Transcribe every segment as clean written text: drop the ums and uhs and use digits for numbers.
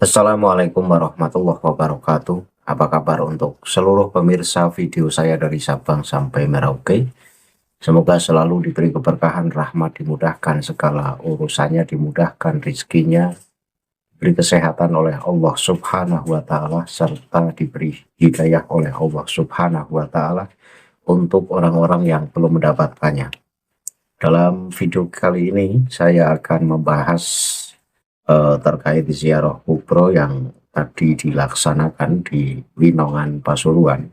Assalamualaikum warahmatullahi wabarakatuh. Apa kabar untuk seluruh pemirsa video saya dari Sabang sampai Merauke? Semoga selalu diberi keberkahan, rahmat, dimudahkan segala urusannya, dimudahkan rezekinya, diberi kesehatan oleh Allah Subhanahu wa Ta'ala, serta diberi hidayah oleh Allah Subhanahu wa Ta'ala untuk orang-orang yang belum mendapatkannya. Dalam video kali ini, saya akan membahas terkait ziarah kubro yang tadi dilaksanakan di Winongan Pasuruan.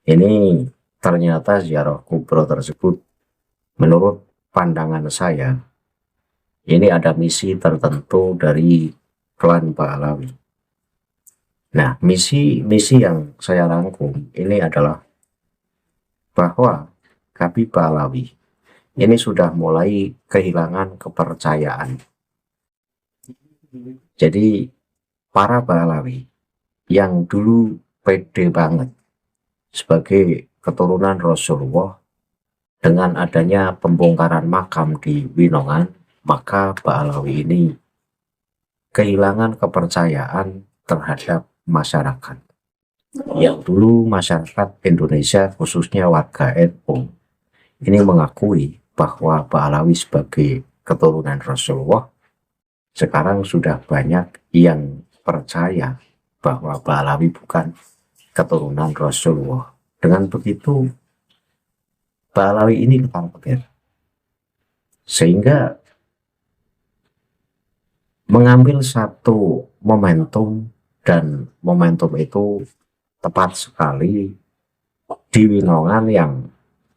Ini ternyata ziarah kubro tersebut menurut pandangan saya ini ada misi tertentu dari klan Pahlawi. Nah, misi yang saya rangkum ini adalah bahwa Kabi Pahlawi ini sudah mulai kehilangan kepercayaan. Jadi para Pahlawi yang dulu pede banget sebagai keturunan Rasulullah, dengan adanya pembongkaran makam di Winongan, maka Pahlawi ini kehilangan kepercayaan terhadap masyarakat. Yang dulu masyarakat Indonesia, khususnya warga NU, ini mengakui bahwa Pahlawi sebagai keturunan Rasulullah. Sekarang sudah banyak yang percaya bahwa Pahlawi bukan keturunan Rasulullah. Dengan begitu, Pahlawi ini ketar-ketir. Sehingga mengambil satu momentum, dan momentum itu tepat sekali di Winongan yang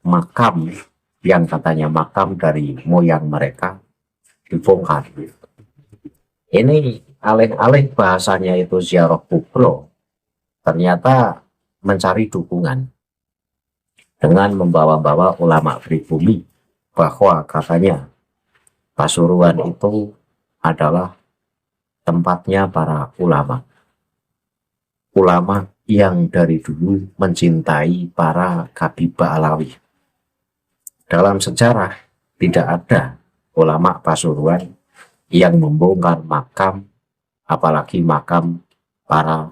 makam, yang katanya makam dari moyang mereka dibongkar. Ini alih-alih bahasanya itu ziarah kubro, ternyata mencari dukungan dengan membawa-bawa ulama pribumi, bahwa katanya Pasuruan itu adalah tempatnya para ulama yang dari dulu mencintai para Kabi Pahlawi. Dalam sejarah tidak ada ulama Pasuruan yang membongkar makam, apalagi makam para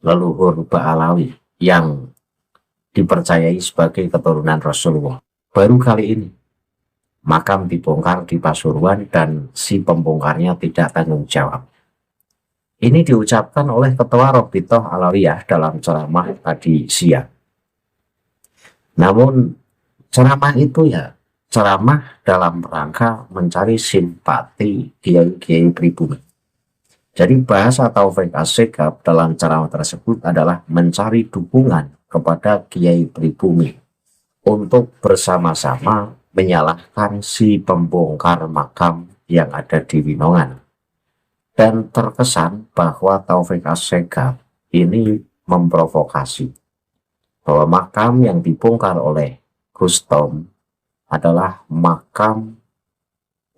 leluhur Pahlawi yang dipercayai sebagai keturunan Rasulullah. Baru kali ini makam dibongkar di Pasuruan dan si pembongkarnya tidak tanggung jawab. Ini diucapkan oleh Ketua Robitoh Alawiyah dalam ceramah tadi siang. Namun ceramah itu ya ceramah dalam rangka mencari simpati kiai-kiai pribumi. Jadi bahasa Taufik Asegaf dalam ceramah tersebut adalah mencari dukungan kepada kiai pribumi untuk bersama-sama menyalahkan si pembongkar makam yang ada di Winongan. Dan terkesan bahwa Taufik Asegaf ini memprovokasi bahwa makam yang dibongkar oleh Gus Tom adalah makam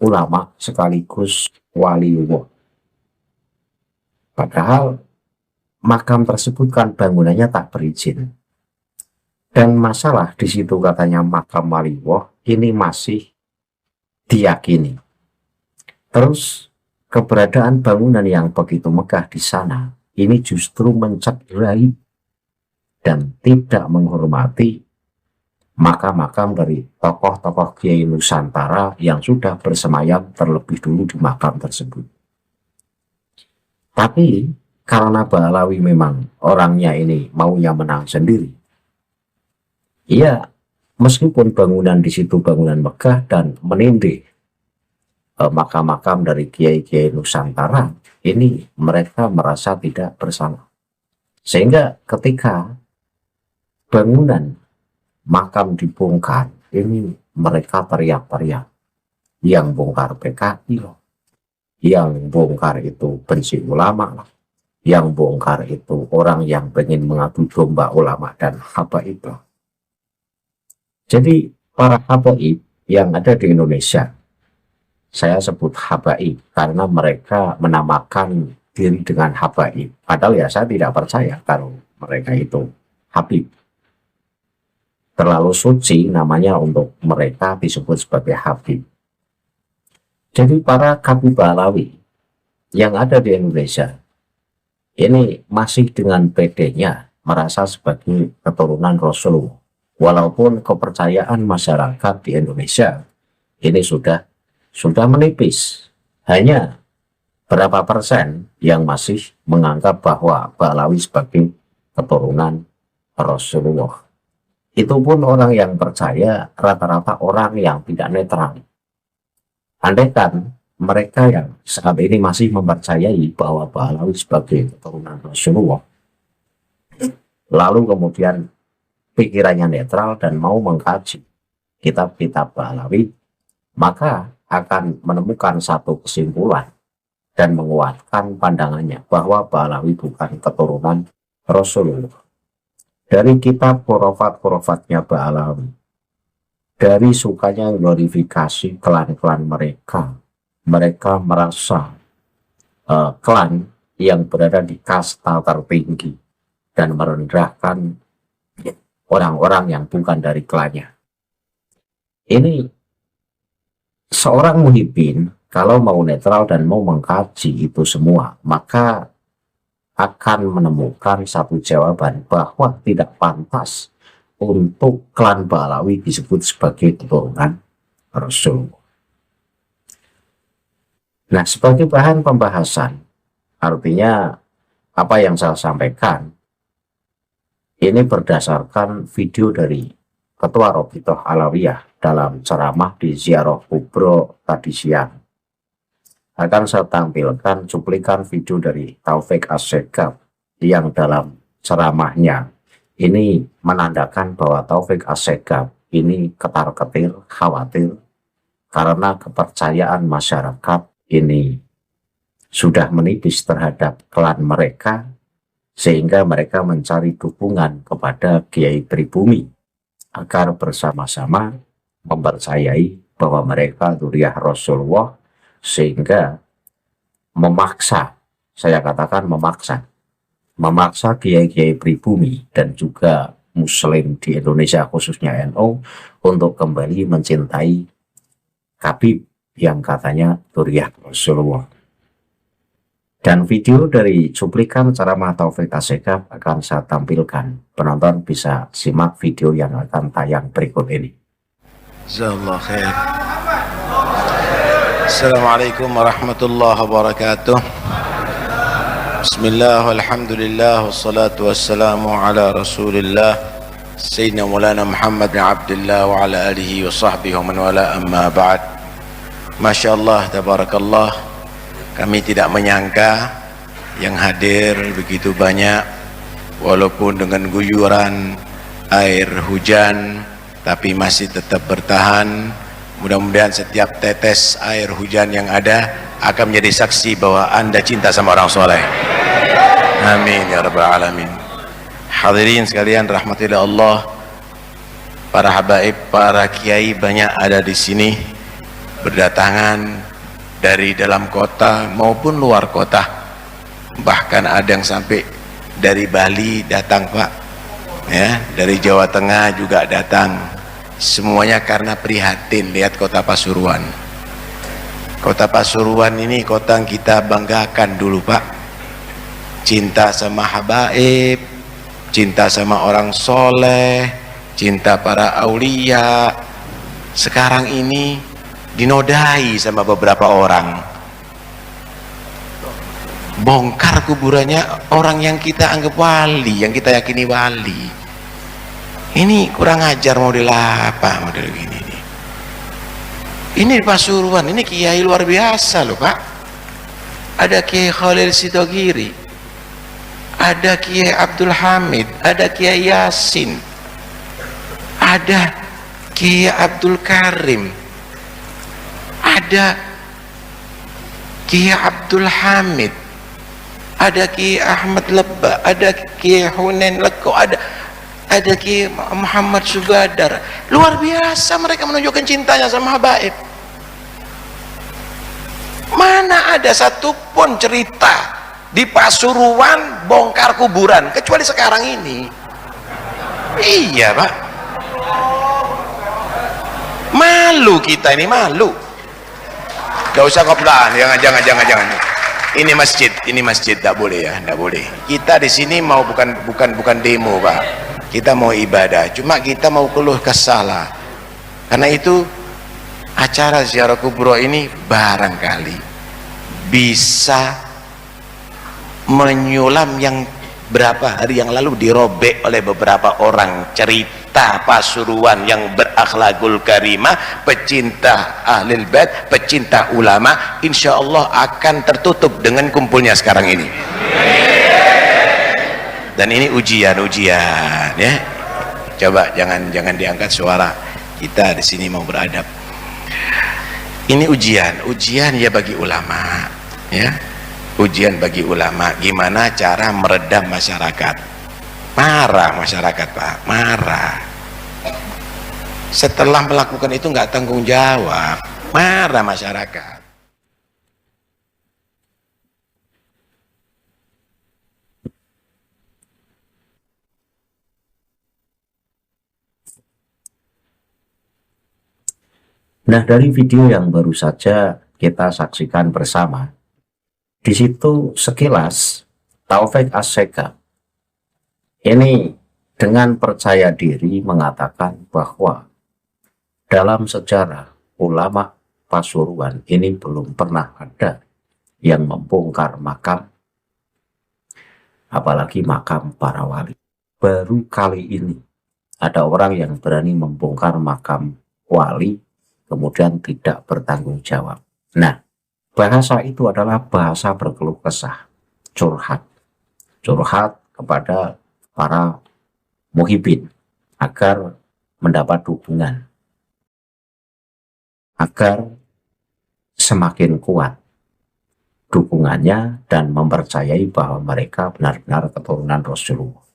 ulama sekaligus waliullah. Padahal makam tersebut kan bangunannya tak berizin. Dan masalah di situ katanya makam waliullah ini masih diyakini. Terus keberadaan bangunan yang begitu megah di sana ini justru mencederai dan tidak menghormati makam-makam dari tokoh-tokoh Kiai Nusantara yang sudah bersemayam terlebih dulu di makam tersebut. Tapi karena Pahlawi memang orangnya ini maunya menang sendiri, iya, meskipun bangunan di situ bangunan megah dan menindih makam-makam dari Kiai-Kiai Nusantara, ini mereka merasa tidak bersalah. Sehingga ketika bangunan makam dibongkar, ini mereka teriak-teriak, yang bongkar PKI loh, yang bongkar itu benci ulama lah, yang bongkar itu orang yang ingin mengadu domba ulama dan habaib loh. Jadi para habaib yang ada di Indonesia, saya sebut habaib karena mereka menamakan diri dengan habaib, padahal ya saya tidak percaya kalau mereka itu habib. Terlalu suci namanya untuk mereka disebut sebagai habib. Jadi para Kabi Pahlawi yang ada di Indonesia ini masih dengan PD-nya merasa sebagai keturunan Rasulullah. Walaupun kepercayaan masyarakat di Indonesia ini sudah menipis. Hanya berapa persen yang masih menganggap bahwa Ba'alawi sebagai keturunan Rasulullah. Itu pun orang yang percaya rata-rata orang yang tidak netral. Andaikan mereka yang saat ini masih mempercayai bahwa Ba'alawi sebagai keturunan Rasulullah, lalu kemudian pikirannya netral dan mau mengkaji kitab-kitab Ba'alawi, maka akan menemukan satu kesimpulan dan menguatkan pandangannya bahwa Ba'alawi bukan keturunan Rasulullah. Dari kitab khurafat-khurafatnya Ba'alawi, dari sukanya glorifikasi klan-klan mereka, mereka merasa klan yang berada di kasta tertinggi dan merendahkan orang-orang yang bukan dari klannya. Ini seorang muhibbin kalau mau netral dan mau mengkaji itu semua, maka akan menemukan satu jawaban bahwa tidak pantas untuk klan Ba'alawi disebut sebagai keturunan Rasul. Nah, sebagai bahan pembahasan, artinya apa yang saya sampaikan ini berdasarkan video dari Ketua Rabithah Alawiyah dalam ceramah di Ziarah Kubro tadi siang. Akan saya tampilkan cuplikan video dari Taufik Assegaf yang dalam ceramahnya ini menandakan bahwa Taufik Assegaf ini ketar-ketir, khawatir karena kepercayaan masyarakat ini sudah menipis terhadap klan mereka, sehingga mereka mencari dukungan kepada Kiai Pribumi agar bersama-sama mempercayai bahwa mereka dzurriyyah Rasulullah, sehingga memaksa, saya katakan memaksa kiai-kiai pribumi dan juga muslim di Indonesia khususnya NU untuk kembali mencintai Habib yang katanya dzurriyyah Rasulullah. Dan video dari cuplikan ceramah Taufik Assegaf akan saya tampilkan. Penonton bisa simak video yang akan tayang berikut ini. Jazakallah khair. Assalamualaikum warahmatullahi wabarakatuh. Bismillah, walhamdulillah, wassalatu wassalamu ala rasulillah Sayyidina Maulana Muhammad bin Abdullah wa ala alihi wa sahbihi wa man wala, amma ba'd. Masya Allah, tabarakallah, kami tidak menyangka yang hadir begitu banyak, walaupun dengan guyuran air hujan tapi masih tetap bertahan. Mudah-mudahan setiap tetes air hujan yang ada akan menjadi saksi bahwa Anda cinta sama orang soleh. Amin ya rabbal alamin. Hadirin sekalian rahmatillah Allah, para habaib, para kiai banyak ada di sini, berdatangan dari dalam kota maupun luar kota. Bahkan ada yang sampai dari Bali datang, Pak. Ya, dari Jawa Tengah juga datang. Semuanya karena prihatin lihat kota Pasuruan. Kota Pasuruan ini kota yang kita banggakan dulu, Pak. Cinta sama habaib, cinta sama orang soleh, cinta para aulia. Sekarang ini dinodai sama beberapa orang. Bongkar kuburannya orang yang kita anggap wali, yang kita yakini wali. Ini kurang ajar model apa, model gini nih. Ini di Pasuruan, ini kiai luar biasa loh, Pak. Ada Kiai Khalil Sitogiri, ada Kiai Abdul Hamid, ada Kiai Yasin, ada Kiai Abdul Karim, ada Kiai Abdul Hamid, ada Kiai Ahmad Lebba, ada Kiai Hunain Leko, ada Kiai Muhammad Subadar. Luar biasa mereka menunjukkan cintanya sama habaib. Mana ada satupun cerita di Pasuruan bongkar kuburan kecuali sekarang ini. Iya, Pak. Malu kita ini, malu. Gak usah koplaan, jangan. ini masjid, tidak boleh ya, tidak boleh. Kita di sini mau bukan demo Pak, kita mau ibadah, cuma kita mau keluh kesah lah. Karena itu acara ziarah kubro ini barangkali bisa menyulam yang berapa hari yang lalu dirobek oleh beberapa orang, cerita Pasuruan yang berakhlakul karimah, pecinta ahlul bait, pecinta ulama, insya Allah akan tertutup dengan kumpulnya sekarang ini. Dan ini ujian ya, coba jangan diangkat suara, kita di sini mau beradab. Ini ujian ya bagi ulama ya, ujian bagi ulama, gimana cara meredam masyarakat. Marah masyarakat Pak, marah. Setelah melakukan itu nggak tanggung jawab, marah masyarakat. Nah, dari video yang baru saja kita saksikan bersama, di situ sekilas Taufik As-Syekh ini dengan percaya diri mengatakan bahwa dalam sejarah ulama Pasuruan ini belum pernah ada yang membongkar makam, apalagi makam para wali. Baru kali ini ada orang yang berani membongkar makam wali kemudian tidak bertanggung jawab. Nah, bahasa itu adalah bahasa berkeluh kesah, curhat kepada para muhibin agar mendapat dukungan, agar semakin kuat dukungannya dan mempercayai bahwa mereka benar-benar keturunan Rasulullah.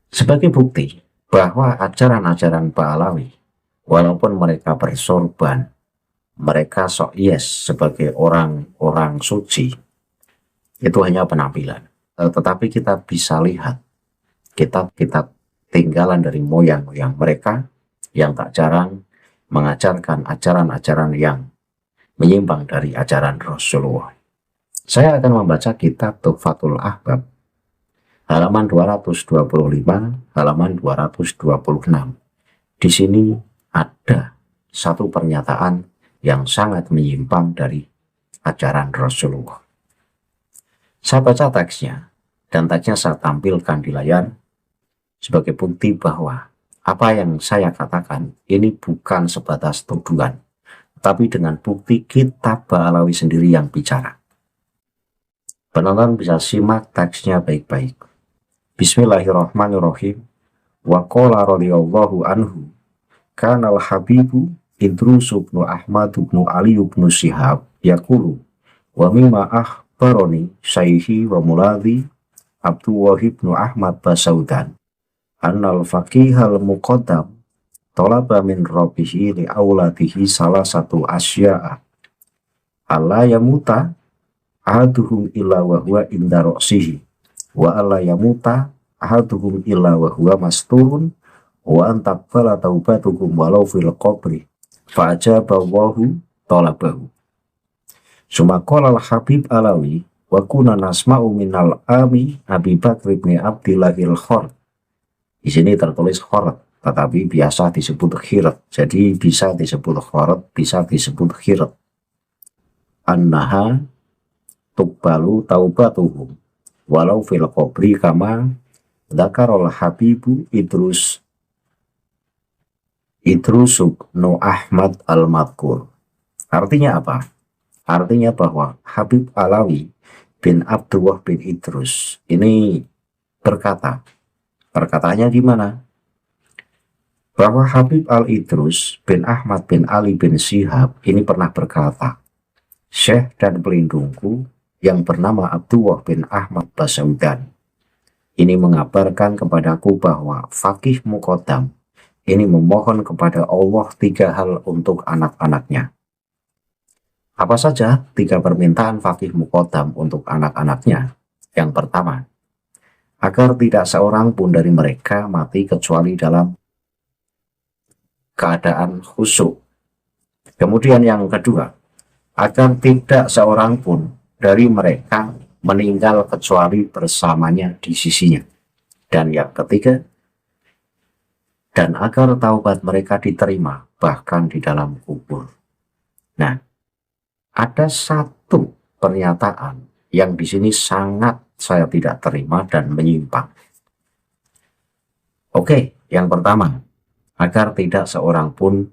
Sebagai bukti bahwa ajaran-ajaran Ba'alawi, walaupun mereka bersorban, mereka sok yes sebagai orang-orang suci, itu hanya penampilan. Tetapi kita bisa lihat kita tinggalan dari moyang-moyang mereka yang tak jarang mengajarkan ajaran-ajaran yang menyimpang dari ajaran Rasulullah. Saya akan membaca kitab Tuhfatul Ahbab halaman 225, halaman 226. Di sini ada satu pernyataan yang sangat menyimpang dari ajaran Rasulullah. Saya baca teksnya, dan teksnya saya tampilkan di layar sebagai bukti bahwa apa yang saya katakan ini bukan sebatas tuduhan, tapi dengan bukti kitab Ba'alawi sendiri yang bicara. Penonton bisa simak teksnya baik-baik. Bismillahirrahmanirrahim. Wa qala radhiyallahu anhu, kanal habibu Idrus ibnu Ahmad ibnu Ali ibnu Syihab yaqulu wa mimma akhbarani syaihi wa muladhi Abdullah ibnu Ahmad Basaudan annal faqihal muqaddam talaba min rabbihi li auladihi salah satu asya'a alla yamuta ahaduhum illa wa huwa inda ra'sihi wa alla yamuta ahaduhum illa wa huwa masturun wa antakfala taubatuhum walau fil qabri fa'ajaballahu talabahu. Sumakola al-Habib Alawi wa kuna nasma'u minal ami Abi Bakr ibn Abdillahil Khord. Di sini tertulis Khord, tetapi biasa disebut Khirat. Jadi bisa disebut Khord, bisa disebut Khirat. Annaha tuqbalu taubatuhum walau fil qabri kama dzakarul Habibu Idrus ibnu Ahmad al-Madkur. Artinya apa? Artinya bahwa Habib Alawi bin Abdullah bin Idrus ini berkata, perkataannya di mana? Bahwa Habib al-Idrus bin Ahmad bin Ali bin Syihab ini pernah berkata, Syekh dan pelindungku yang bernama Abdullah bin Ahmad Basaudan ini mengabarkan kepadaku bahwa Faqih Muqaddam ini memohon kepada Allah 3 hal untuk anak-anaknya. Apa saja 3 permintaan Faqih Muqaddam untuk anak-anaknya? Yang pertama, agar tidak seorang pun dari mereka mati kecuali dalam keadaan khusyuk. Kemudian yang kedua, agar tidak seorang pun dari mereka meninggal kecuali bersamanya di sisinya. Dan yang ketiga, dan agar taubat mereka diterima bahkan di dalam kubur. Nah, ada satu pernyataan yang di sini sangat saya tidak terima dan menyimpang. Oke, yang pertama, agar tidak seorang pun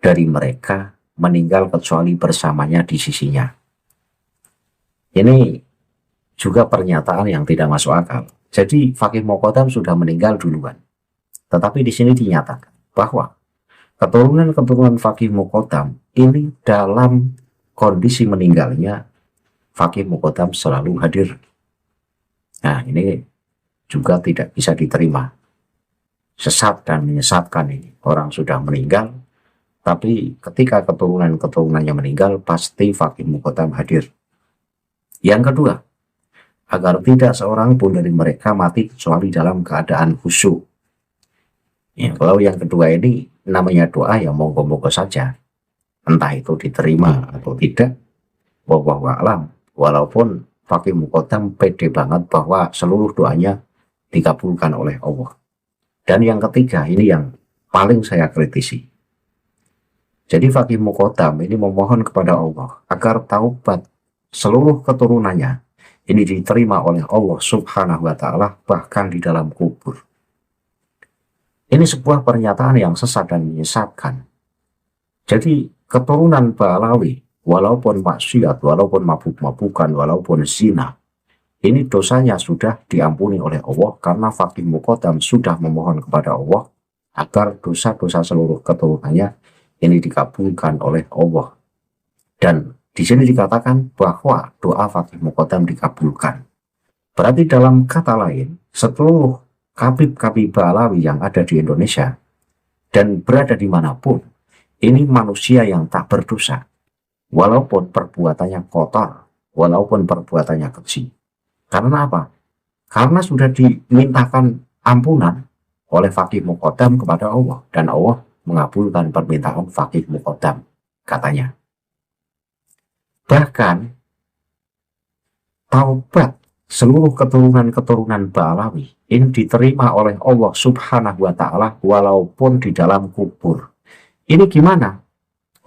dari mereka meninggal kecuali bersamanya di sisinya. Ini juga pernyataan yang tidak masuk akal. Jadi Fakih Mokodam sudah meninggal duluan. Tetapi di sini dinyatakan bahwa keturunan-keturunan Fakih Mokodam ini dalam kondisi meninggalnya Fakih Mokodam selalu hadir. Nah, ini juga tidak bisa diterima. Sesat dan menyesatkan ini. Orang sudah meninggal, tapi ketika keturunan-keturunannya meninggal, pasti Fakih Mokodam hadir. Yang kedua, agar tidak seorang pun dari mereka mati kecuali dalam keadaan khusyuk. Ya, kalau yang kedua ini namanya doa, ya monggo-monggo saja. Entah itu diterima atau tidak, wallahu a'lam. Walaupun Fakih Mokodam pede banget bahwa seluruh doanya dikabulkan oleh Allah. Dan yang ketiga, ini yang paling saya kritisi. Jadi Fakih Mokodam ini memohon kepada Allah agar taubat seluruh keturunannya ini diterima oleh Allah Subhanahu wa Ta'ala bahkan di dalam kubur. Ini sebuah pernyataan yang sesat dan menyesatkan. Jadi keturunan Ba'alawi, walaupun maksiat, walaupun mabuk-mabukan, walaupun zina, ini dosanya sudah diampuni oleh Allah karena Fakih Mokodam sudah memohon kepada Allah agar dosa-dosa seluruh keturunannya ini dikabulkan oleh Allah. Dan di sini dikatakan bahwa doa Fakih Mokodam dikabulkan. Berarti dalam kata lain, seluruh kabib-kabib Ba'alawi yang ada di Indonesia dan berada dimanapun, ini manusia yang tak berdosa. Walaupun perbuatannya kotor, walaupun perbuatannya keji. Karena apa? Karena sudah dimintakan ampunan oleh Fakih Mokodam kepada Allah. Dan Allah mengabulkan permintaan Fakih Mokodam, katanya. Bahkan, taubat seluruh keturunan-keturunan Ba'alawi ini diterima oleh Allah Subhanahu wa Ta'ala walaupun di dalam kubur. Ini gimana?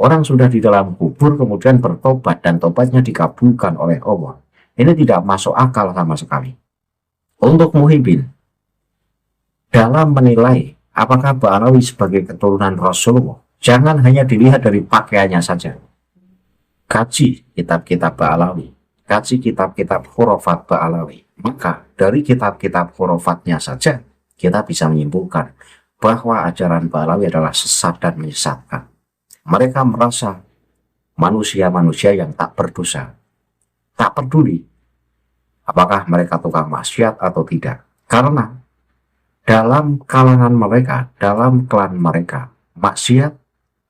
Orang sudah di dalam kubur kemudian bertobat dan tobatnya dikabulkan oleh Allah. Ini tidak masuk akal sama sekali. Untuk Muhyiddin, dalam menilai apakah Ba'alawi sebagai keturunan Rasulullah, jangan hanya dilihat dari pakaiannya saja. Kaji kitab-kitab Ba'alawi, kaji kitab-kitab khurafat Ba'alawi. Maka dari kitab-kitab khurafatnya saja kita bisa menyimpulkan bahwa ajaran Ba'alawi adalah sesat dan menyesatkan. Mereka merasa manusia-manusia yang tak berdosa, tak peduli apakah mereka tukang maksiat atau tidak. Karena dalam kalangan mereka, dalam klan mereka, maksiat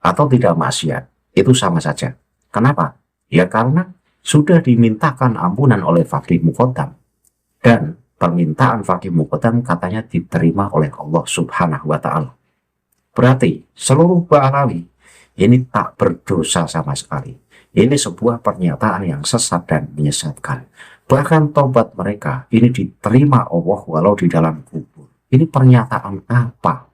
atau tidak maksiat itu sama saja. Kenapa? Ya karena sudah dimintakan ampunan oleh Fakih Mokodam. Dan permintaan Fakih Mokodam katanya diterima oleh Allah Subhanahu wa Ta'ala. Berarti seluruh Ba'alawi ini tak berdosa sama sekali. Ini sebuah pernyataan yang sesat dan menyesatkan. Bahkan tobat mereka ini diterima Allah walau di dalam kubur. Ini pernyataan apa?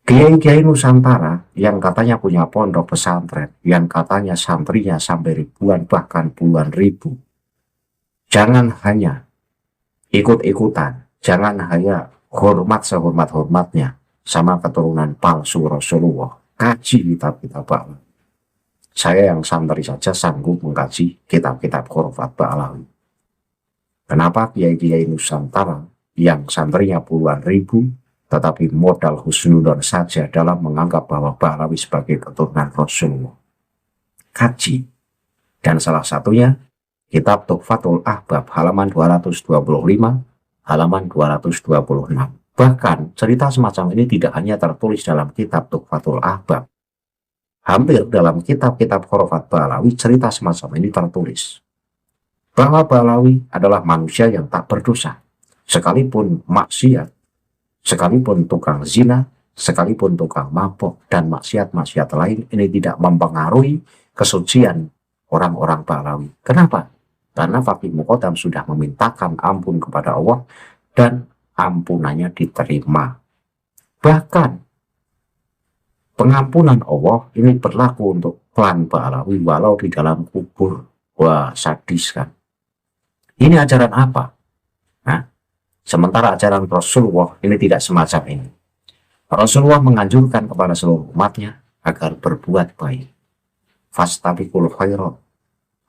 Kiai-kiai Nusantara yang katanya punya pondok pesantren, yang katanya santrinya sampai ribuan bahkan puluhan ribu, jangan hanya ikut-ikutan, jangan hanya hormat sehormat-hormatnya sama keturunan palsu Rasulullah. Kaji kitab-kitab Ba'alawi. Saya yang santri saja sanggup mengkaji kitab-kitab khurafat Ba'alawi. Kenapa kiai-kiai Nusantara yang santrinya puluhan ribu tetapi modal husnudon saja dalam menganggap bahwa Ba'alawi sebagai keturunan Rasulullah? Kaji. Dan salah satunya kitab Tuhfatul Ahbab halaman 225, halaman 226. Bahkan cerita semacam ini tidak hanya tertulis dalam kitab Tuhfatul Ahbab. Hampir dalam kitab-kitab khurafat Ba'alawi cerita semacam ini tertulis. Bahwa Ba'alawi adalah manusia yang tak berdosa. Sekalipun maksiat, sekalipun tukang zina, sekalipun tukang mabuk dan maksiat-maksiat lain, ini tidak mempengaruhi kesucian orang-orang Ba'alawi. Kenapa? Karena Faqih Muqaddam sudah memintakan ampun kepada Allah dan ampunannya diterima. Bahkan pengampunan Allah ini berlaku untuk klan Ba'alawi walau di dalam kubur. Wah, sadis kan? Ini ajaran apa? Nah, sementara ajaran Rasulullah ini tidak semacam ini. Rasulullah menganjurkan kepada seluruh umatnya agar berbuat baik. Fastabiqul khairat,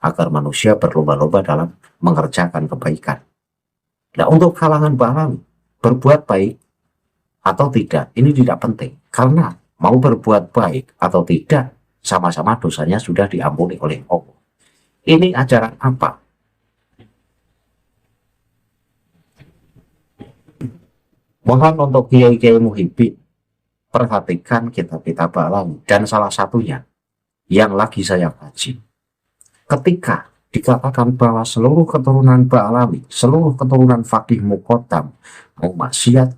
agar manusia berlomba-lomba dalam mengerjakan kebaikan. Nah, untuk kalangan Ba'alawi, berbuat baik atau tidak, ini tidak penting. Karena mau berbuat baik atau tidak, sama-sama dosanya sudah diampuni oleh Allah. Ini ajaran apa? Mohon untuk kiai-kiai muhibbin, perhatikan kitab-kitab Ba'alawi. Dan salah satunya, yang lagi saya kaji. Ketika dikatakan bahwa seluruh keturunan Ba'alawi, seluruh keturunan Faqih Muqaddam, mau maksiat,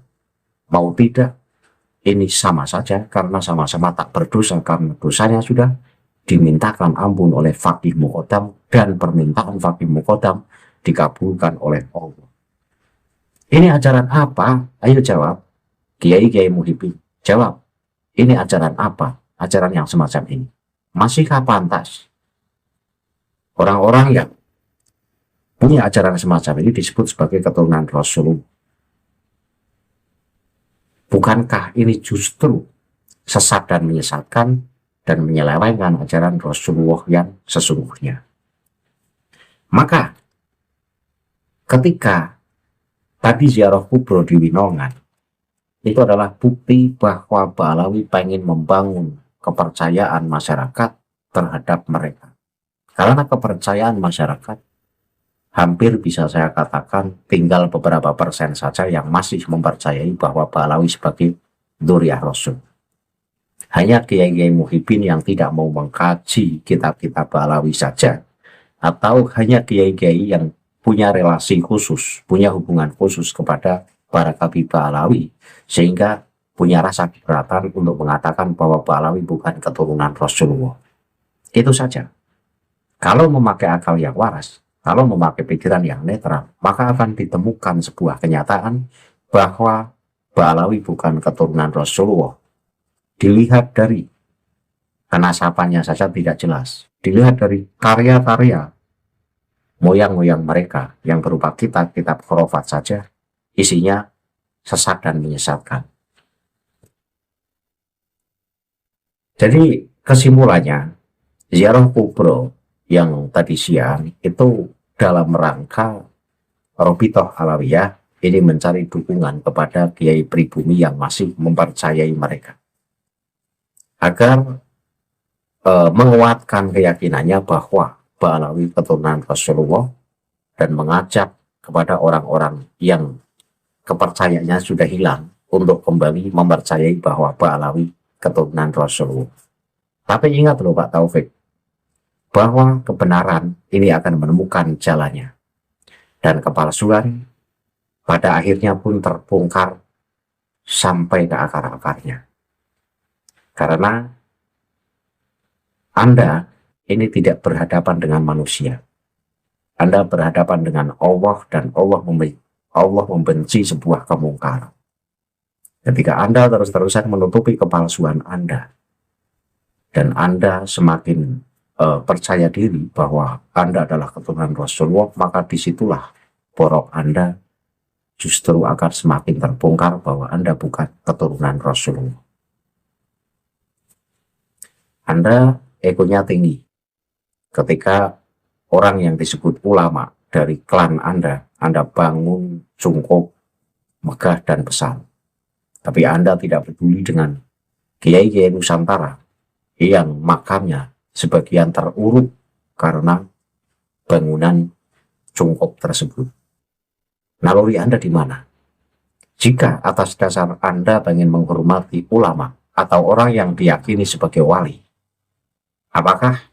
mau tidak, ini sama saja karena sama-sama tak berdosa, karena dosanya sudah dimintakan ampun oleh Faqih Muqaddam dan permintaan Faqih Muqaddam dikabulkan oleh Allah. Ini ajaran apa? Ayo jawab, kiai-kiai muhibbin, jawab. Ini ajaran apa? Ajaran yang semacam ini. Masihkah pantas orang-orang yang punya ajaran semacam ini disebut sebagai keturunan Rasulullah? Bukankah ini justru sesat dan menyesatkan dan menyelewengkan ajaran Rasulullah yang sesungguhnya? Maka ketika tadi ziarah kubro di Winongan, itu adalah bukti bahwa Ba'alawi pengen membangun kepercayaan masyarakat terhadap mereka. Karena kepercayaan masyarakat hampir bisa saya katakan tinggal beberapa persen saja yang masih mempercayai bahwa Ba'alawi sebagai dzurriyyah Rasul. Hanya kiai-kiai muhibbin yang tidak mau mengkaji kitab-kitab Ba'alawi saja, atau hanya kiai-kiai yang punya relasi khusus, punya hubungan khusus kepada para Habib Ba'alawi, sehingga punya rasa keberatan untuk mengatakan bahwa Ba'alawi bukan keturunan Rasulullah. Itu saja. Kalau memakai akal yang waras, kalau memakai pikiran yang netral, maka akan ditemukan sebuah kenyataan bahwa Ba'alawi bukan keturunan Rasulullah. Dilihat dari kenasabannya saja tidak jelas. Dilihat dari karya-karya moyang-moyang mereka yang berupa kitab-kitab khurafat saja, isinya sesat dan menyesatkan. Jadi kesimpulannya, ziarah kubro yang tadi siang itu dalam rangka Robitoh Alawiyah ini mencari dukungan kepada kiai pribumi yang masih mempercayai mereka, agar menguatkan keyakinannya bahwa Ba'alawi keturunan Rasulullah dan mengajak kepada orang-orang yang kepercayaannya sudah hilang untuk kembali mempercayai bahwa Ba'alawi keturunan Rasulullah. Tapi ingat loh Pak Taufik, bahwa kebenaran ini akan menemukan jalannya dan kepalsuan pada akhirnya pun terbongkar sampai ke akar-akarnya. Karena Anda ini tidak berhadapan dengan manusia. Anda berhadapan dengan Allah dan Allah membenci sebuah kemungkaran. Ketika Anda terus-terusan menutupi kepalsuan Anda dan Anda semakin percaya diri bahwa Anda adalah keturunan Rasulullah, maka disitulah borok Anda justru akan semakin terbongkar bahwa Anda bukan keturunan Rasulullah. Anda egonya tinggi. Ketika orang yang disebut ulama dari klan Anda bangun sungkup, megah dan besar. Tapi Anda tidak peduli dengan kiai-kiai Nusantara yang makamnya sebagian teruruk karena bangunan sungkup tersebut. Naluri Anda di mana? Jika atas dasar Anda ingin menghormati ulama atau orang yang diyakini sebagai wali, apakah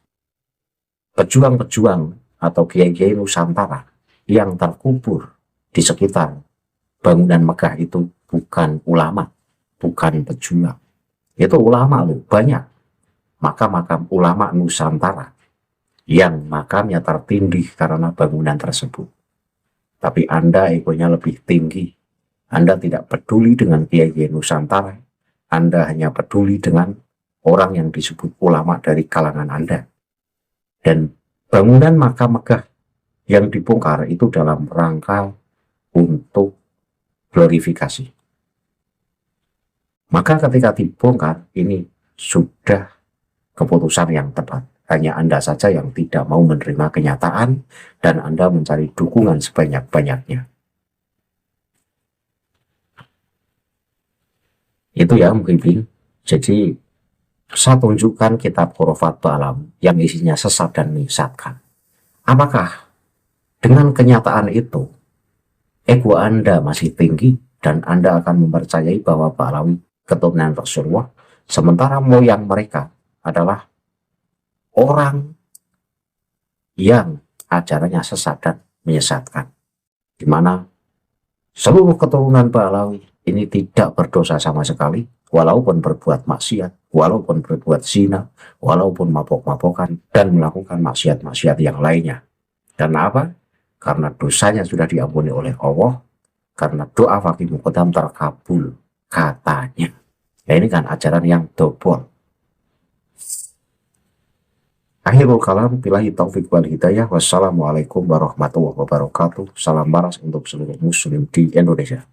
pejuang-pejuang atau kiai-kiai Nusantara yang terkubur di sekitar bangunan megah itu bukan ulama, bukan pejuang? Itu ulama loh, banyak. Makam-makam ulama Nusantara yang makamnya tertindih karena bangunan tersebut. Tapi Anda egonya lebih tinggi. Anda tidak peduli dengan kiai Nusantara. Anda hanya peduli dengan orang yang disebut ulama dari kalangan Anda. Dan bangunan makam megah yang dibongkar itu dalam rangka untuk glorifikasi. Maka ketika dibongkar, ini sudah keputusan yang tepat. Hanya Anda saja yang tidak mau menerima kenyataan dan Anda mencari dukungan sebanyak-banyaknya. Itu ya mungkin. Jadi saya tunjukkan kitab Khurafatul Alam yang isinya sesat dan menyesatkan. Apakah dengan kenyataan itu ego Anda masih tinggi dan Anda akan mempercayai bahwa Pak Alawi keturunan Rasulullah, sementara moyang mereka adalah orang yang ajarannya sesat dan menyesatkan, di mana seluruh keturunan Pak Alawi ini tidak berdosa sama sekali, walaupun berbuat maksiat, walaupun berbuat zina, walaupun mabok-mabokan, dan melakukan maksiat-maksiat yang lainnya. Karena apa? Karena dosanya sudah diampuni oleh Allah, karena doa Fakih Muqaddam terkabul, katanya. Ya, ini kan ajaran yang dobol. Akhirul kalam, billahi taufik wal hidayah. Wassalamualaikum warahmatullahi wabarakatuh. Salam baras untuk seluruh muslim di Indonesia.